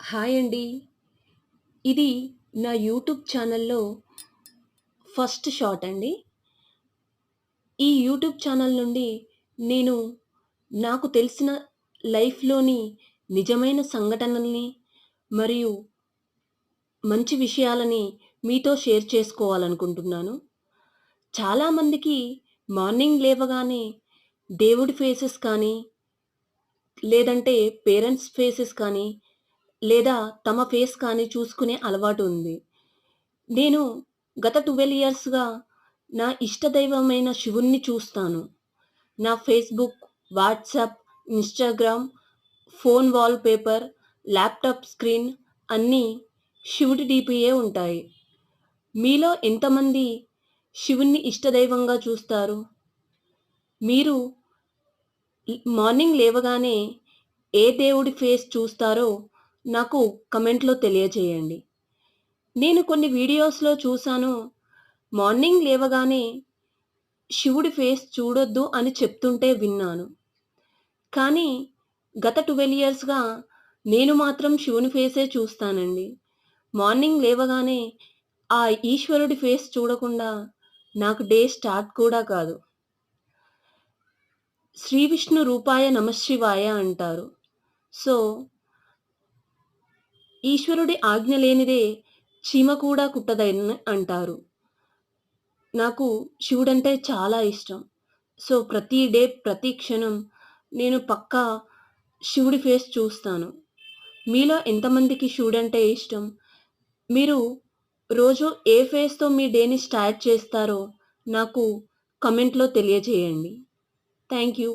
Hi అండి. ఇది నా యూట్యూబ్ ఛానల్‌లో ఫస్ట్ షాట్ అండి. ఈ యూట్యూబ్ ఛానల్ నుండి నేను నాకు తెలిసిన లైఫ్‌లోని నిజమైన సంఘటనల్ని మరియు మంచి విషయాలని మీతో షేర్ చేసుకోవాలనుకుంటున్నాను. చాలామందికి మార్నింగ్ లేవగానే దేవుడి ఫేసెస్ కానీ, లేదంటే పేరెంట్స్ ఫేసెస్ కానీ, లేదా తమ ఫేస్ కానీ చూసుకునే అలవాటు ఉంది. నేను గత 12 ఇయర్స్‌గా నా ఇష్టదైవమైన శివుడిని చూస్తాను. నా Facebook, WhatsApp, Instagram, phone wallpaper, laptop screen అన్నీ శివుడి డీపీయే ఉంటాయి. మీలో ఎంతమంది శివుడిని ఇష్టదైవంగా చూస్తారు? మీరు మార్నింగ్ లేవగానే ఏ దేవుడి ఫేస్ చూస్తారో నాకు కమెంట్‌లో తెలియజేయండి. నేను కొన్ని వీడియోస్‌లో చూసాను. మార్నింగ్ లేవగానే శివుడి ఫేస్ చూడొద్దు అని చెప్తుంటే విన్నాను. కానీ గత 12 ఇయర్స్‌గా నేను మాత్రం శివుని ఫేసే చూస్తానండి. మార్నింగ్ లేవగానే ఆ ఈశ్వరుడి ఫేస్ చూడకుండా నాకు డే స్టార్ట్ కూడా కాదు. శ్రీ విష్ణు రూపాయ నమఃశివాయ అంటారు. సో, ఈశ్వరుడి ఆజ్ఞ లేనిదే చీమ కూడా కుట్టదని అంటారు. నాకు శివుడంటే చాలా ఇష్టం. సో, ప్రతి డే, ప్రతి క్షణం నేను పక్కా శివుడి ఫేస్ చూస్తాను. మీలో ఎంతమందికి శివుడంటే ఇష్టం? మీరు రోజు ఏ ఫేస్‌తో మీ డేని స్టార్ట్ చేస్తారో నాకు కామెంట్‌లో తెలియజేయండి. Thank you.